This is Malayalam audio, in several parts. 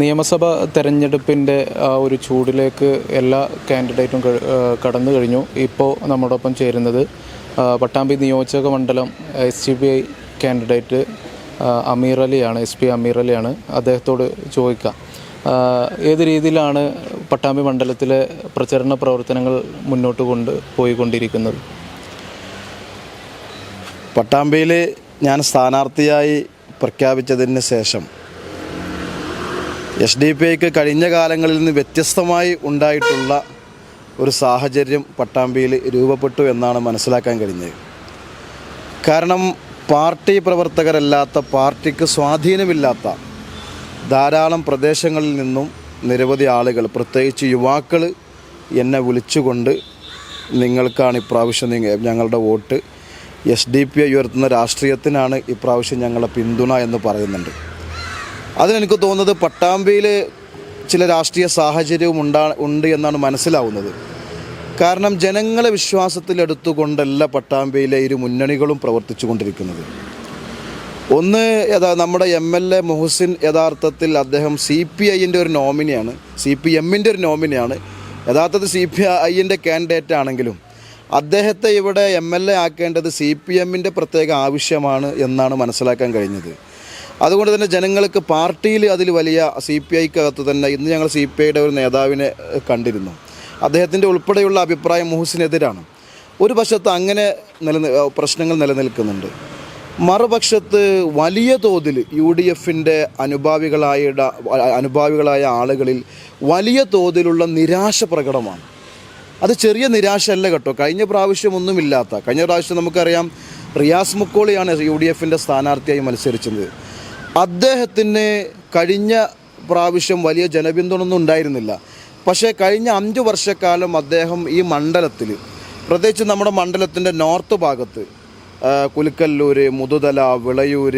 നിയമസഭാ തെരഞ്ഞെടുപ്പിൻ്റെ ഒരു ചൂടിലേക്ക് എല്ലാ കാൻഡിഡേറ്റും കടന്നു കഴിഞ്ഞു. ഇപ്പോൾ നമ്മോടൊപ്പം ചേരുന്നത് പട്ടാമ്പി നിയോജക മണ്ഡലം SCPI കാൻഡിഡേറ്റ് അമീർ അലിയാണ്, SP അമീർ അലിയാണ്. അദ്ദേഹത്തോട് ചോദിക്കാം, ഏത് രീതിയിലാണ് പട്ടാമ്പി മണ്ഡലത്തിലെ പ്രചരണ പ്രവർത്തനങ്ങൾ മുന്നോട്ട് പോയിക്കൊണ്ടിരിക്കുന്നത്? പട്ടാമ്പിയിൽ ഞാൻ സ്ഥാനാർത്ഥിയായി പ്രഖ്യാപിച്ചതിന് ശേഷം SDPIക്ക് കഴിഞ്ഞ കാലങ്ങളിൽ നിന്ന് വ്യത്യസ്തമായി ഉണ്ടായിട്ടുള്ള ഒരു സാഹചര്യം പട്ടാമ്പിയിൽ രൂപപ്പെട്ടു എന്നാണ് മനസ്സിലാക്കാൻ കഴിഞ്ഞത്. കാരണം പാർട്ടി പ്രവർത്തകരല്ലാത്ത, പാർട്ടിക്ക് സ്വാധീനമില്ലാത്ത ധാരാളം പ്രദേശങ്ങളിൽ നിന്നും നിരവധി ആളുകൾ, പ്രത്യേകിച്ച് യുവാക്കൾ എന്നെ വിളിച്ചുകൊണ്ട് നിങ്ങൾക്കാണ് ഇപ്രാവശ്യം ഞങ്ങളുടെ വോട്ട്, SDPI ഉയർത്തുന്ന രാഷ്ട്രീയത്തിനാണ് ഇപ്രാവശ്യം ഞങ്ങളുടെ പിന്തുണ എന്ന് പറയുന്നുണ്ട്. അതിനെനിക്ക് തോന്നുന്നത് പട്ടാമ്പിയിൽ ചില രാഷ്ട്രീയ സാഹചര്യവും ഉണ്ട് എന്നാണ് മനസ്സിലാവുന്നത്. കാരണം ജനങ്ങളെ വിശ്വാസത്തിലെടുത്തുകൊണ്ടല്ല പട്ടാമ്പിയിലെ ഇരു മുന്നണികളും പ്രവർത്തിച്ചു കൊണ്ടിരിക്കുന്നത്. ഒന്ന്, നമ്മുടെ MLA മുഹസിൻ യഥാർത്ഥത്തിൽ അദ്ദേഹം CPIൻ്റെ ഒരു നോമിനിയാണ്, CPMൻ്റെ ഒരു നോമിനിയാണ്. യഥാർത്ഥത്തിൽ CPIൻ്റെ കാൻഡിഡേറ്റ് ആണെങ്കിലും അദ്ദേഹത്തെ ഇവിടെ MLA ആക്കേണ്ടത് CPMൻ്റെ പ്രത്യേക ആവശ്യമാണ് എന്നാണ് മനസ്സിലാക്കാൻ കഴിഞ്ഞത്. അതുകൊണ്ട് തന്നെ ജനങ്ങൾക്ക് പാർട്ടിയിൽ അതിൽ വലിയ CPIക്കകത്ത് തന്നെ ഇന്ന് ഞങ്ങൾ CPIയുടെ ഒരു നേതാവിനെ കണ്ടിരുന്നു. അദ്ദേഹത്തിൻ്റെ ഉൾപ്പെടെയുള്ള അഭിപ്രായം മുഹസിനെതിരാണ്. ഒരു പക്ഷത്ത് അങ്ങനെ പ്രശ്നങ്ങൾ നിലനിൽക്കുന്നുണ്ട്. മറുപക്ഷത്ത് വലിയ തോതിൽ UDFൻ്റെ അനുഭാവികളായ ആളുകളിൽ വലിയ തോതിലുള്ള നിരാശ പ്രകടമാണ്. അത് ചെറിയ നിരാശയല്ല കേട്ടോ. കഴിഞ്ഞ പ്രാവശ്യം നമുക്കറിയാം, റിയാസ് മുക്കോളിയാണ് UDFൻ്റെ സ്ഥാനാർത്ഥിയായി മത്സരിച്ചത്. അദ്ദേഹത്തിന് കഴിഞ്ഞ പ്രാവശ്യം വലിയ ജനപിന്തുണയൊന്നും ഉണ്ടായിരുന്നില്ല. പക്ഷേ കഴിഞ്ഞ 5 വർഷക്കാലം അദ്ദേഹം ഈ മണ്ഡലത്തിൽ, പ്രത്യേകിച്ച് നമ്മുടെ മണ്ഡലത്തിൻ്റെ നോർത്ത് ഭാഗത്ത് കുലുക്കല്ലൂർ, മുതുതല, വിളയൂർ,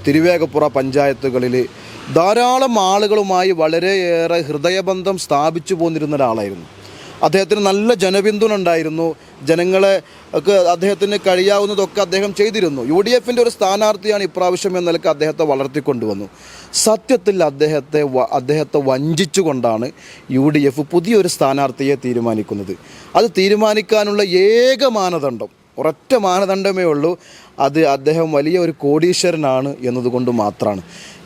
തിരുവേഗപ്പുറ പഞ്ചായത്തുകളിൽ ധാരാളം ആളുകളുമായി വളരെയേറെ ഹൃദയബന്ധം സ്ഥാപിച്ചു പോന്നിരുന്ന ഒരാളായിരുന്നു. അദ്ദേഹത്തിന് നല്ല ജനപിന്തുണ ഉണ്ടായിരുന്നു. അദ്ദേഹത്തിന് കഴിയാവുന്നതൊക്കെ അദ്ദേഹം ചെയ്തിരുന്നു. UDFൻ്റെ ഒരു സ്ഥാനാർത്ഥിയാണ് ഇപ്രാവശ്യം എന്ന നിലയ്ക്ക് അദ്ദേഹത്തെ വളർത്തിക്കൊണ്ടുവന്നു. സത്യത്തിൽ അദ്ദേഹത്തെ വഞ്ചിച്ചുകൊണ്ടാണ് UDF പുതിയൊരു സ്ഥാനാർത്ഥിയെ തീരുമാനിക്കുന്നത്. അത് തീരുമാനിക്കാനുള്ള ഏക മാനദണ്ഡം, ഒരൊറ്റ മാനദണ്ഡമേ ഉള്ളൂ, അത് അദ്ദേഹം വലിയ ഒരു കോടീശ്വരനാണ് എന്നതുകൊണ്ട് മാത്രമാണ്.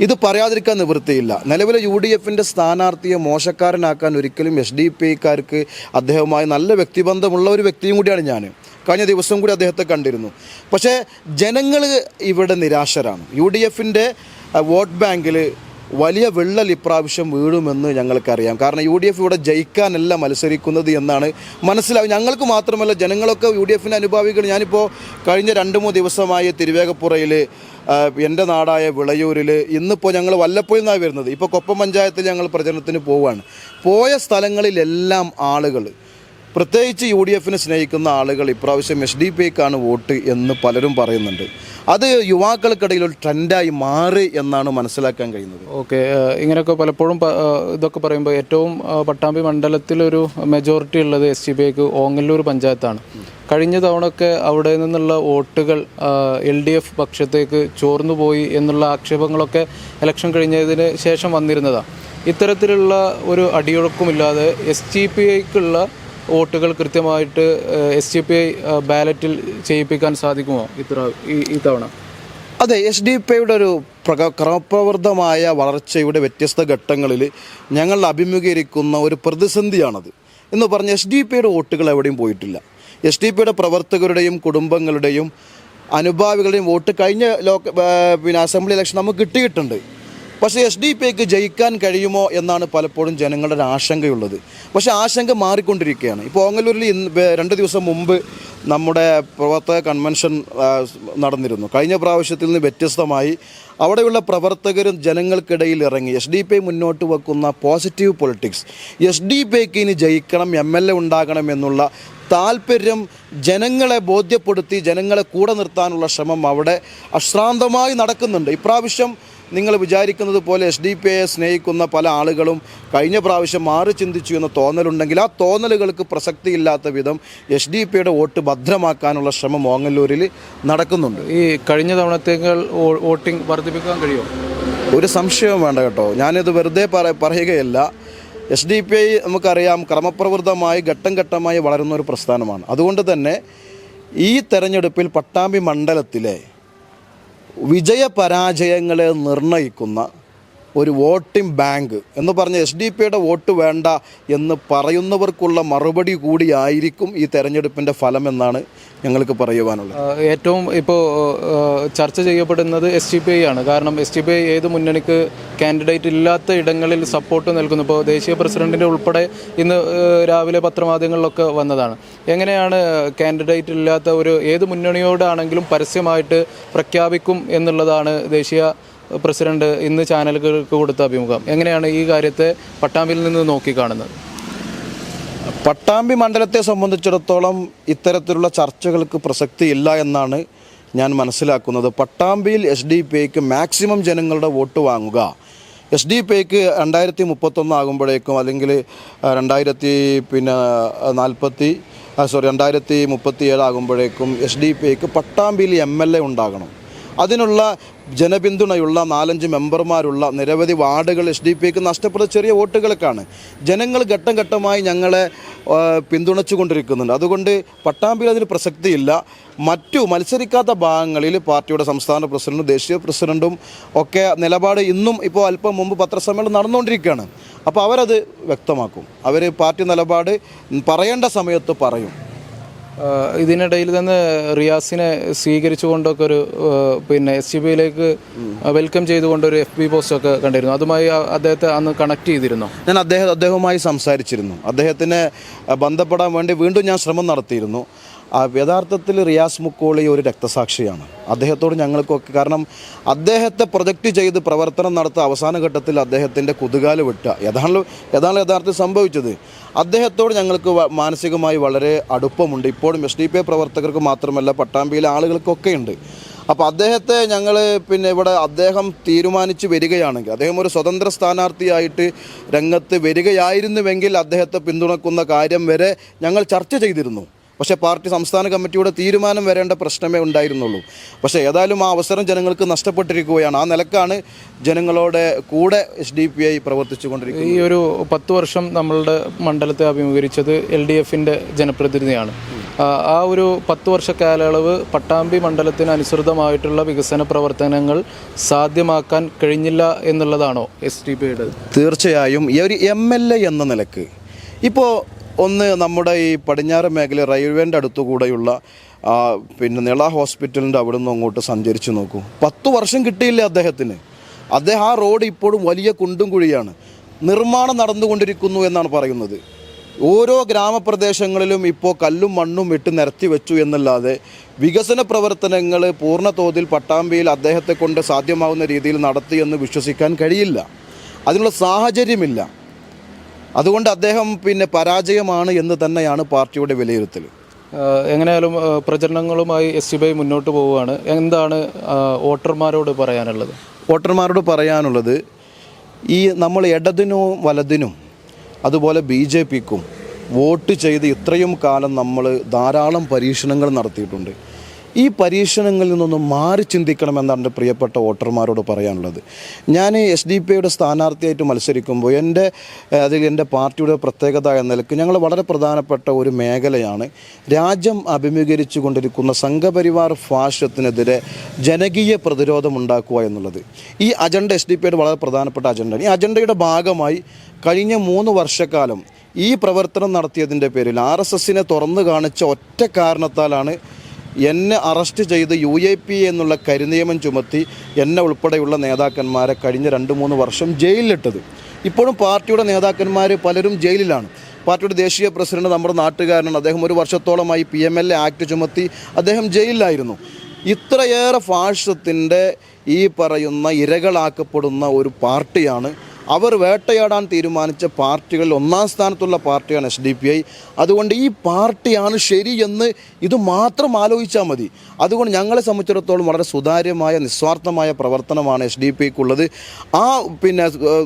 ഇത് പറയാതിരിക്കാൻ നിവൃത്തിയില്ല. നിലവിലെ UDFൻ്റെ സ്ഥാനാർത്ഥിയെ മോശക്കാരനാക്കാൻ ഒരിക്കലും SDPIക്കാർക്ക് അദ്ദേഹവുമായി നല്ല വ്യക്തിബന്ധമുള്ള ഒരു വ്യക്തിയും കൂടിയാണ് ഞാൻ. കഴിഞ്ഞ ദിവസം കൂടി അദ്ദേഹത്തെ കണ്ടിരുന്നു. പക്ഷേ ജനങ്ങൾ ഇവിടെ നിരാശരാണ്. UDFൻ്റെ വോട്ട് ബാങ്കിൽ വലിയ വിള്ളൽ ഇപ്രാവശ്യം വീഴുമെന്ന് ഞങ്ങൾക്കറിയാം. കാരണം UDF ഇവിടെ ജയിക്കാനല്ല മത്സരിക്കുന്നത് എന്നാണ് മനസ്സിലാവും. ഞങ്ങൾക്ക് മാത്രമല്ല, ജനങ്ങളൊക്കെ UDFൻ്റെ അനുഭാവികൾ. ഞാനിപ്പോൾ കഴിഞ്ഞ 2-3 ദിവസമായി തിരുവേഗപ്പുറയിൽ, എൻ്റെ നാടായ വിളയൂരിൽ, ഇന്നിപ്പോൾ ഞങ്ങൾ വല്ലപ്പോഴും നിന്നാണ് വരുന്നത്. ഇപ്പോൾ കൊപ്പം പഞ്ചായത്തിൽ ഞങ്ങൾ പ്രചരണത്തിന് പോയ സ്ഥലങ്ങളിലെല്ലാം ആളുകൾ, പ്രത്യേകിച്ച് UDFനെ സ്നേഹിക്കുന്ന ആളുകൾ ഇപ്രാവശ്യം SDPIക്കാണ് വോട്ട് എന്ന് പലരും പറയുന്നുണ്ട്. അത് യുവാക്കൾക്കിടയിൽ ഒരു ട്രെൻഡായി മാറി എന്നാണ് മനസ്സിലാക്കാൻ കഴിയുന്നത്. ഓക്കെ, ഇങ്ങനെയൊക്കെ പലപ്പോഴും ഇതൊക്കെ പറയുമ്പോൾ ഏറ്റവും പട്ടാമ്പി മണ്ഡലത്തിലൊരു മെജോറിറ്റി ഉള്ളത് SDPIക്ക് ഓങ്ങല്ലൂർ പഞ്ചായത്താണ്. കഴിഞ്ഞ തവണയൊക്കെ അവിടെ നിന്നുള്ള വോട്ടുകൾ LDF പക്ഷത്തേക്ക് ചോർന്നു പോയി എന്നുള്ള ആക്ഷേപങ്ങളൊക്കെ ഇലക്ഷൻ കഴിഞ്ഞതിന് ശേഷം വന്നിരുന്നതാണ്. ഇത്തരത്തിലുള്ള ഒരു അടിയൊഴുക്കുമില്ലാതെ SDPIക്കുള്ള വോട്ടുകൾ കൃത്യമായിട്ട് SDPI ബാലറ്റിൽ ചെയ്യിപ്പിക്കാൻ സാധിക്കുമോ ഈ തവണ? അതെ, SDPIയുടെ ഒരു ക്രമപ്രവൃത്തമായ വളർച്ചയുടെ വ്യത്യസ്ത ഘട്ടങ്ങളിൽ ഞങ്ങൾ അഭിമുഖീകരിക്കുന്ന ഒരു പ്രതിസന്ധിയാണത് എന്ന് പറഞ്ഞ് SDPIയുടെ വോട്ടുകൾ എവിടെയും പോയിട്ടില്ല. SDPIയുടെ പ്രവർത്തകരുടെയും കുടുംബങ്ങളുടെയും അനുഭാവികളുടെയും വോട്ട് കഴിഞ്ഞ അസംബ്ലി ഇലക്ഷൻ നമുക്ക് കിട്ടിയിട്ടുണ്ട്. പക്ഷേ SDPIക്ക് ജയിക്കാൻ കഴിയുമോ എന്നാണ് പലപ്പോഴും ജനങ്ങളുടെ ഒരു ആശങ്കയുള്ളത്. പക്ഷേ ആശങ്ക മാറിക്കൊണ്ടിരിക്കുകയാണ്. ഇപ്പോൾ ഓങ്ങല്ലൂരിൽ 2 ദിവസം മുമ്പ് നമ്മുടെ പ്രവർത്തക കൺവെൻഷൻ നടന്നിരുന്നു. കഴിഞ്ഞ പ്രാവശ്യത്തിൽ നിന്ന് വ്യത്യസ്തമായി അവിടെയുള്ള പ്രവർത്തകരും ജനങ്ങൾക്കിടയിൽ ഇറങ്ങി SDPI മുന്നോട്ട് വെക്കുന്ന പോസിറ്റീവ് പൊളിറ്റിക്സ്, SDPIക്ക് ഇനി ജയിക്കണം, MLA ഉണ്ടാകണം എന്നുള്ള താല്പര്യം ജനങ്ങളെ ബോധ്യപ്പെടുത്തി ജനങ്ങളെ കൂടെ നിർത്താനുള്ള ശ്രമം അവിടെ അശ്രാന്തമായി നടക്കുന്നുണ്ട്. ഇപ്രാവശ്യം നിങ്ങൾ വിചാരിക്കുന്നത് പോലെ SDPIയെ സ്നേഹിക്കുന്ന പല ആളുകളും കഴിഞ്ഞ പ്രാവശ്യം മാറി ചിന്തിച്ചു എന്ന തോന്നലുണ്ടെങ്കിൽ ആ തോന്നലുകൾക്ക് പ്രസക്തിയില്ലാത്ത വിധം SDPIയുടെ വോട്ട് ഭദ്രമാക്കാനുള്ള ശ്രമം ഓങ്ങല്ലൂരിൽ നടക്കുന്നുണ്ട്. ഈ കഴിഞ്ഞ തവണത്തേക്കാൾ വോട്ടിംഗ് വർദ്ധിപ്പിക്കാൻ കഴിയുമോ? ഒരു സംശയവും വേണ്ട കേട്ടോ, ഞാനിത് വെറുതെ പറയുകയല്ല. SDP നമുക്കറിയാം ക്രമപ്രവൃത്തമായി ഘട്ടം ഘട്ടമായി വളരുന്ന ഒരു പ്രസ്ഥാനമാണ്. അതുകൊണ്ട് തന്നെ ഈ തെരഞ്ഞെടുപ്പിൽ പട്ടാമ്പി മണ്ഡലത്തിലെ വിജയപരാജയങ്ങളെ നിർണ്ണയിക്കുന്ന ഒരു വോട്ടിംഗ് ബാങ്ക് എന്ന് പറഞ്ഞ SDP വോട്ട് വേണ്ട എന്ന് പറയുന്നവർക്കുള്ള മറുപടി കൂടിയായിരിക്കും ഈ തെരഞ്ഞെടുപ്പിൻ്റെ ഫലം എന്നാണ് ഞങ്ങൾക്ക് പറയുവാനുള്ളത്. ഏറ്റവും ഇപ്പോൾ ചർച്ച ചെയ്യപ്പെടുന്നത് SDPI ആണ്. കാരണം SDPI ഏത് മുന്നണിക്ക് കാൻഡിഡേറ്റ് ഇല്ലാത്ത ഇടങ്ങളിൽ സപ്പോർട്ട് നൽകുന്നു. ഇപ്പോൾ ദേശീയ പ്രസിഡന്റിൻ്റെ ഉൾപ്പെടെ ഇന്ന് രാവിലെ പത്രമാധ്യമങ്ങളിലൊക്കെ വന്നതാണ്. എങ്ങനെയാണ് കാൻഡിഡേറ്റ് ഇല്ലാത്ത ഒരു ഏത് മുന്നണിയോടാണെങ്കിലും പരസ്യമായിട്ട് പ്രഖ്യാപിക്കും എന്നുള്ളതാണ് ദേശീയ പ്രസിഡന്റ് ഇന്ന് ചാനലുകൾക്ക് കൊടുത്ത അഭിമുഖം. എങ്ങനെയാണ് ഈ കാര്യത്തെ പട്ടാമ്പിയിൽ നിന്ന് നോക്കിക്കാണുന്നത്? പട്ടാമ്പി മണ്ഡലത്തെ സംബന്ധിച്ചിടത്തോളം ഇത്തരത്തിലുള്ള ചർച്ചകൾക്ക് പ്രസക്തിയില്ല എന്നാണ് ഞാൻ മനസ്സിലാക്കുന്നത്. പട്ടാമ്പിയിൽ SDPIക്ക് മാക്സിമം ജനങ്ങളുടെ വോട്ട് വാങ്ങുക. SDPIക്ക് 2031 ആകുമ്പോഴേക്കും അല്ലെങ്കിൽ 2037 ആകുമ്പോഴേക്കും SDPIക്ക് പട്ടാമ്പിയിൽ MLA ഉണ്ടാകണം. അതിനുള്ള ജനപിന്തുണയുള്ള 4-5 മെമ്പർമാരുള്ള നിരവധി വാർഡുകൾ SDPIക്ക് നഷ്ടപ്പെടുന്ന ചെറിയ വോട്ടുകൾക്കാണ്. ജനങ്ങൾ ഘട്ടം ഘട്ടമായി ഞങ്ങളെ പിന്തുണച്ചു കൊണ്ടിരിക്കുന്നുണ്ട്. അതുകൊണ്ട് പട്ടാമ്പിയിൽ അതിന് പ്രസക്തിയില്ല. മറ്റു മത്സരിക്കാത്ത ഭാഗങ്ങളിൽ പാർട്ടിയുടെ സംസ്ഥാന പ്രസിഡന്റും ദേശീയ പ്രസിഡന്റും ഒക്കെ നിലപാട് ഇന്നും ഇപ്പോൾ അല്പം മുമ്പ് പത്രസമ്മേളനം നടന്നുകൊണ്ടിരിക്കുകയാണ്. അപ്പോൾ അവരത് വ്യക്തമാക്കും. അവർ പാർട്ടി നിലപാട് പറയേണ്ട സമയത്ത് പറയും. ഇതിനിടയിൽ തന്നെ റിയാസിനെ സ്വീകരിച്ചുകൊണ്ടൊക്കെ ഒരു SDPIയിലേക്ക് വെൽക്കം ചെയ്തുകൊണ്ടൊരു FB പോസ്റ്റൊക്കെ കണ്ടിരുന്നു. അതുമായി അദ്ദേഹത്തെ അന്ന് കണക്ട് ചെയ്തിരുന്നു. ഞാൻ അദ്ദേഹവുമായി സംസാരിച്ചിരുന്നു. അദ്ദേഹത്തിനെ ബന്ധപ്പെടാൻ വേണ്ടി വീണ്ടും ഞാൻ ശ്രമം നടത്തിയിരുന്നു. യഥാർത്ഥത്തിൽ റിയാസ് മുക്കോളി ഒരു രക്തസാക്ഷിയാണ്. അദ്ദേഹത്തോട് ഞങ്ങൾക്കൊക്കെ, കാരണം അദ്ദേഹത്തെ പ്രൊജക്റ്റ് ചെയ്ത് പ്രവർത്തനം നടത്തുക അവസാന ഘട്ടത്തിൽ അദ്ദേഹത്തിൻ്റെ കുതുകാല് വിട്ടുക ഏതാണ് യഥാർത്ഥത്തിൽ സംഭവിച്ചത്. അദ്ദേഹത്തോട് ഞങ്ങൾക്ക് മാനസികമായി വളരെ അടുപ്പമുണ്ട്. ഇപ്പോഴും SDPI പ്രവർത്തകർക്ക് മാത്രമല്ല പട്ടാമ്പിയിലെ ആളുകൾക്കൊക്കെ ഉണ്ട്. അപ്പോൾ അദ്ദേഹത്തെ ഞങ്ങൾ ഇവിടെ അദ്ദേഹം തീരുമാനിച്ച് വരികയാണെങ്കിൽ, അദ്ദേഹം ഒരു സ്വതന്ത്ര സ്ഥാനാർത്ഥിയായിട്ട് രംഗത്ത് വരികയായിരുന്നുവെങ്കിൽ അദ്ദേഹത്തെ പിന്തുണക്കുന്ന കാര്യം വരെ ഞങ്ങൾ ചർച്ച ചെയ്തിരുന്നു. പക്ഷേ പാർട്ടി സംസ്ഥാന കമ്മിറ്റിയുടെ തീരുമാനം വരേണ്ട പ്രശ്നമേ ഉണ്ടായിരുന്നുള്ളൂ. പക്ഷേ ഏതായാലും ആ അവസരം ജനങ്ങൾക്ക് നഷ്ടപ്പെട്ടിരിക്കുകയാണ്. ആ നിലക്കാണ് ജനങ്ങളോട് കൂടെ SDPI പ്രവർത്തിച്ചു കൊണ്ടിരിക്കുന്നത്. ഈ ഒരു 10 വർഷം നമ്മളുടെ മണ്ഡലത്തെ അഭിമുഖീകരിച്ചത് LDFൻ്റെ ജനപ്രതിനിധിയാണ്. ആ ഒരു 10 വർഷ കാലയളവ് പട്ടാമ്പി മണ്ഡലത്തിന് അനുസൃതമായിട്ടുള്ള വികസന പ്രവർത്തനങ്ങൾ സാധ്യമാക്കാൻ കഴിഞ്ഞില്ല എന്നുള്ളതാണോ SDPIയുടെ? തീർച്ചയായും. ഈ ഒരു MLA എന്ന നിലക്ക് ഇപ്പോൾ നമ്മുടെ ഈ പടിഞ്ഞാറ് മേഖല റെയിൽവേൻ്റെ അടുത്തുകൂടെയുള്ള നിള ഹോസ്പിറ്റലിൻ്റെ അവിടെ നിന്ന് അങ്ങോട്ട് സഞ്ചരിച്ച് നോക്കൂ. 10 വർഷം കിട്ടിയില്ല അദ്ദേഹത്തിന്. ആ റോഡ് ഇപ്പോഴും വലിയ കുണ്ടും കുഴിയാണ്. നിർമ്മാണം നടന്നുകൊണ്ടിരിക്കുന്നു എന്നാണ് പറയുന്നത്. ഓരോ ഗ്രാമപ്രദേശങ്ങളിലും ഇപ്പോൾ കല്ലും മണ്ണും ഇട്ട് നിരത്തി വെച്ചു എന്നല്ലാതെ വികസന പ്രവർത്തനങ്ങൾ പൂർണ്ണ തോതിൽ പട്ടാമ്പിയിൽ അദ്ദേഹത്തെ കൊണ്ട് സാധ്യമാവുന്ന രീതിയിൽ നടത്തിയെന്ന് വിശ്വസിക്കാൻ കഴിയില്ല. അതിനുള്ള സാഹചര്യമില്ല. അതുകൊണ്ട് അദ്ദേഹം പരാജയമാണ് എന്ന് തന്നെയാണ് പാർട്ടിയുടെ വിലയിരുത്തൽ. എങ്ങനെയാലും പ്രചരണങ്ങളുമായി SDPI മുന്നോട്ട് പോവുകയാണ്. എന്താണ് വോട്ടർമാരോട് പറയാനുള്ളത്? വോട്ടർമാരോട് പറയാനുള്ളത്, ഈ നമ്മൾ ഇടതിനും വലതിനും അതുപോലെ BJPക്കും വോട്ട് ചെയ്ത് ഇത്രയും കാലം നമ്മൾ ധാരാളം പരീക്ഷണങ്ങൾ നടത്തിയിട്ടുണ്ട്. ഈ പരീക്ഷണങ്ങളിൽ നിന്നൊന്നും മാറി ചിന്തിക്കണമെന്നാണ് എൻ്റെ പ്രിയപ്പെട്ട വോട്ടർമാരോട് പറയാനുള്ളത്. ഞാൻ SDPIയുടെ സ്ഥാനാർത്ഥിയായിട്ട് മത്സരിക്കുമ്പോൾ എൻ്റെ പാർട്ടിയുടെ പ്രത്യേകത എന്ന നിലയ്ക്ക് ഞങ്ങൾ വളരെ പ്രധാനപ്പെട്ട ഒരു മേഖലയാണ് രാജ്യം അഭിമുഖീകരിച്ചു കൊണ്ടിരിക്കുന്ന സംഘപരിവാർ ഫാഷിസത്തിനെതിരെ ജനകീയ പ്രതിരോധം ഉണ്ടാക്കുക എന്നുള്ളത്. ഈ അജണ്ട SDPIയുടെ വളരെ പ്രധാനപ്പെട്ട അജണ്ടയാണ്. ഈ അജണ്ടയുടെ ഭാഗമായി കഴിഞ്ഞ 3 വർഷക്കാലം ഈ പ്രവർത്തനം നടത്തിയതിൻ്റെ പേരിൽ RSSനെ തുറന്നു കാണിച്ച ഒറ്റ കാരണത്താലാണ് എന്നെ അറസ്റ്റ് ചെയ്ത് UAP എന്നുള്ള കരിനിയമം ചുമത്തി എന്നെ ഉൾപ്പെടെയുള്ള നേതാക്കന്മാരെ കഴിഞ്ഞ 2-3 വർഷം ജയിലിലിട്ടത്. ഇപ്പോഴും പാർട്ടിയുടെ നേതാക്കന്മാർ പലരും ജയിലിലാണ്. പാർട്ടിയുടെ ദേശീയ പ്രസിഡന്റ് നമ്മുടെ നാട്ടുകാരനാണ്. അദ്ദേഹം 1 വർഷത്തോളമായി PMLA ആക്ട് ചുമത്തി അദ്ദേഹം ജയിലിലായിരുന്നു. ഇത്രയേറെ ഫാഷിസത്തിൻ്റെ ഈ പറയുന്ന ഇരകളാക്കപ്പെടുന്ന ഒരു പാർട്ടിയാണ്. അവർ വേട്ടയാടാൻ തീരുമാനിച്ച പാർട്ടികളിൽ 1-ാം സ്ഥാനത്തുള്ള പാർട്ടിയാണ് SDPI. അതുകൊണ്ട് ഈ പാർട്ടിയാണ് ശരിയെന്ന് ഇത് മാത്രം ആലോചിച്ചാൽ മതി. അതുകൊണ്ട് ഞങ്ങളെ സംബന്ധിച്ചിടത്തോളം വളരെ സുതാര്യമായ നിസ്വാർത്ഥമായ പ്രവർത്തനമാണ് SDPIക്കുള്ളത്. ആ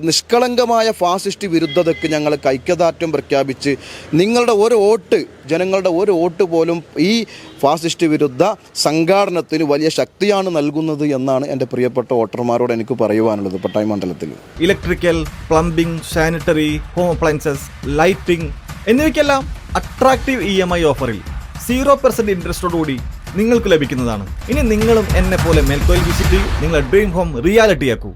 നിഷ്കളങ്കമായ ഫാസിസ്റ്റ് വിരുദ്ധതയ്ക്ക് ഞങ്ങൾ ഐക്യദാർഢ്യം പ്രഖ്യാപിച്ച് നിങ്ങളുടെ ഒരു വോട്ട് ജനങ്ങളുടെ ഒരു വോട്ട് പോലും ഈ ഫാസിസ്റ്റ് വിരുദ്ധ സംഘാടനത്തിന് വലിയ ശക്തിയാണ് നൽകുന്നത് എന്നാണ് എൻ്റെ പ്രിയപ്പെട്ട വോട്ടർമാരോട് എനിക്ക് പറയുവാനുള്ളത് പട്ടാമ്പി മണ്ഡലത്തിൽ. Electrical, plumbing, sanitary, home appliances, lighting എന്നിവയ്ക്കെല്ലാം അട്രാക്റ്റീവ് EMI ഓഫറിൽ 0% ഇൻട്രസ്റ്റോടുകൂടി നിങ്ങൾക്ക് ലഭിക്കുന്നതാണ്. ഇനി നിങ്ങളും എന്നെ പോലെ മേൽക്കോയിൽ വിസിറ്റ് നിങ്ങളുടെ ഡ്രീം ഹോം റിയാലിറ്റിയാക്കൂ.